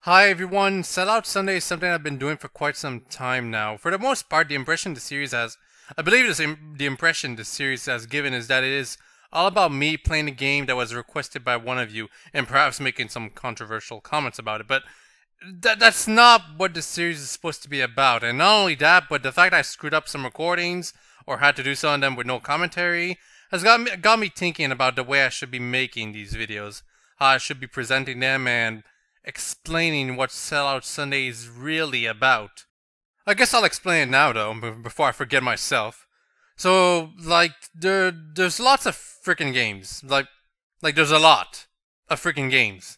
Hi everyone, Sellout Sunday is something I've been doing for quite some time now. For the most part, the impression the series has, I believe the impression the series has given is that it is all about me playing a game that was requested by one of you and perhaps making some controversial comments about it. But that's not what the series is supposed to be about. And not only that, but the fact I screwed up some recordings or had to do some of them with no commentary has got me thinking about the way I should be making these videos, how I should be presenting them, and explaining what Sellout Sunday is really about. I guess I'll explain it now though, before I forget myself. So, there's lots of freaking games. Like there's a lot of freaking games.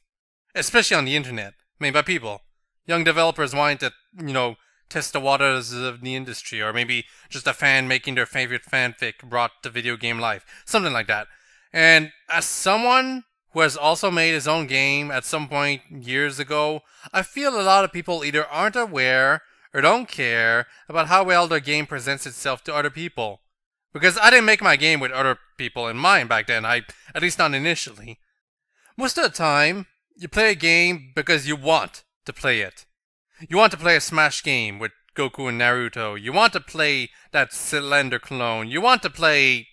Especially on the internet, made by people. Young developers wanting to, test the waters of the industry, or maybe just a fan making their favorite fanfic brought to video game life. Something like that. And as someone who has also made his own game at some point years ago, I feel a lot of people either aren't aware or don't care about how well their game presents itself to other people. Because I didn't make my game with other people in mind back then, at least not initially. Most of the time, you play a game because you want to play it. You want to play a Smash game with Goku and Naruto. You want to play that Slender clone. You want to play,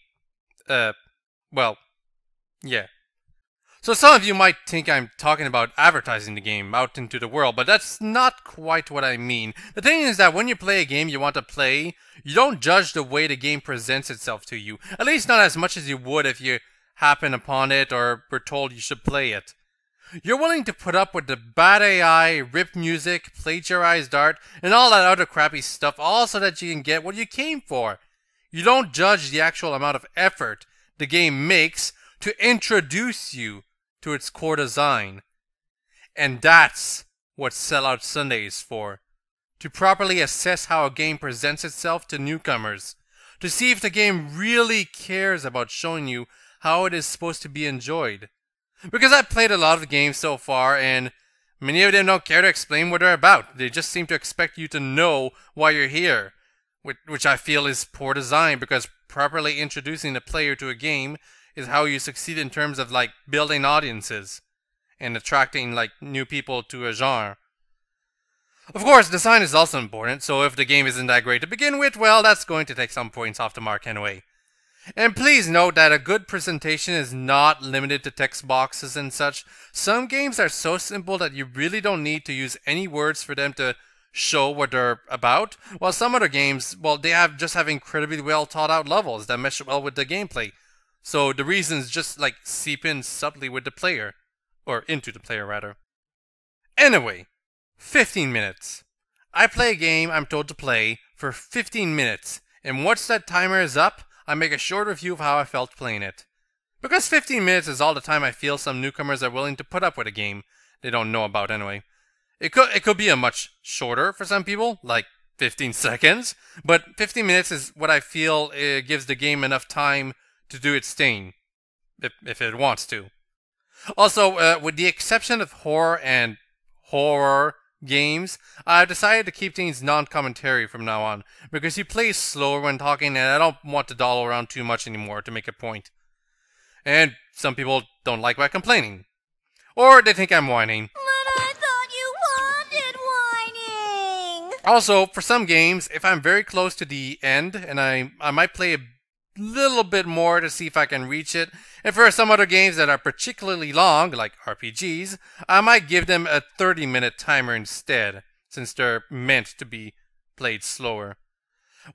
well, yeah. So some of you might think I'm talking about advertising the game out into the world, but that's not quite what I mean. The thing is that when you play a game you want to play, you don't judge the way the game presents itself to you. At least not as much as you would if you happen upon it or were told you should play it. You're willing to put up with the bad AI, ripped music, plagiarized art, and all that other crappy stuff all so that you can get what you came for. You don't judge the actual amount of effort the game makes to introduce you to its core design. And that's what Sellout Sunday is for. To properly assess how a game presents itself to newcomers. To see if the game really cares about showing you how it is supposed to be enjoyed. Because I've played a lot of games so far, and many of them don't care to explain what they're about. They just seem to expect you to know why you're here. Which I feel is poor design, because properly introducing the player to a game is how you succeed in terms of building audiences and attracting new people to a genre. Of course, design is also important, so if the game isn't that great to begin with, well, that's going to take some points off the mark anyway. And please note that a good presentation is not limited to text boxes and such. Some games are so simple that you really don't need to use any words for them to show what they're about, while some other games, well, they just have incredibly well thought out levels that mesh well with the gameplay. So the reasons just seep in subtly with the player. Or into the player, rather. Anyway, 15 minutes. I play a game I'm told to play for 15 minutes, and once that timer is up, I make a short review of how I felt playing it. Because 15 minutes is all the time I feel some newcomers are willing to put up with a game they don't know about anyway. It could be a much shorter for some people, like 15 seconds, but 15 minutes is what I feel gives the game enough time to do its thing, if it wants to. Also, with the exception of horror games, I've decided to keep things non-commentary from now on, because he plays slower when talking and I don't want to dawdle around too much anymore to make a point. And some people don't like my complaining. Or they think I'm whining. But I thought you wanted whining! Also, for some games, if I'm very close to the end, and I might play a little bit more to see if I can reach it. And for some other games that are particularly long, like RPGs, I might give them a 30-minute timer instead, since they're meant to be played slower.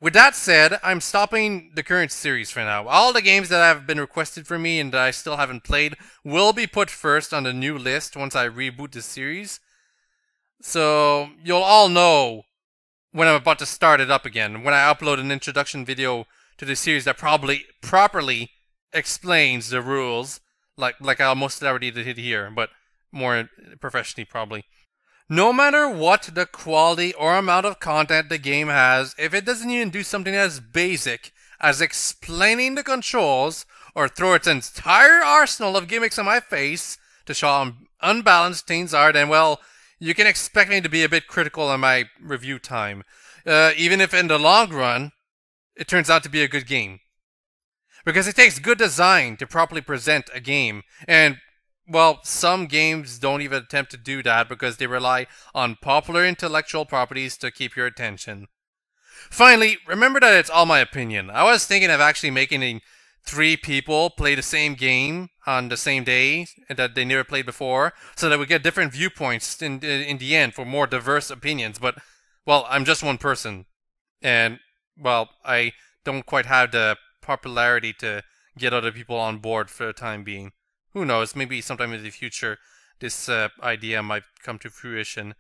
With that said, I'm stopping the current series for now. All the games that have been requested for me and that I still haven't played will be put first on the new list once I reboot the series. So you'll all know when I'm about to start it up again, when I upload an introduction video to the series that probably properly explains the rules, like I almost already did here, but more professionally probably. No matter what the quality or amount of content the game has, if it doesn't even do something as basic as explaining the controls or throw its entire arsenal of gimmicks in my face to show how unbalanced things are, then well, you can expect me to be a bit critical on my review time. Even if in the long run, it turns out to be a good game. Because it takes good design to properly present a game, and well, some games don't even attempt to do that because they rely on popular intellectual properties to keep your attention. Finally, remember that it's all my opinion. I was thinking of actually making three people play the same game on the same day that they never played before, so that we get different viewpoints in the end for more diverse opinions. But, well, I'm just one person, and, well, I don't quite have the popularity to get other people on board for the time being. Who knows, maybe sometime in the future this idea might come to fruition.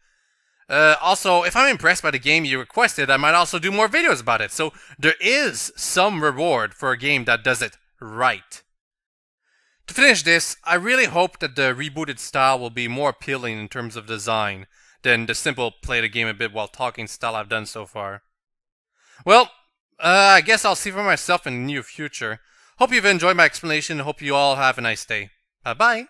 Also, if I'm impressed by the game you requested, I might also do more videos about it, so there is some reward for a game that does it right. To finish this, I really hope that the rebooted style will be more appealing in terms of design than the simple play the game a bit while talking style I've done so far. Well, I guess I'll see for myself in the near future. Hope you've enjoyed my explanation and hope you all have a nice day. Bye-bye.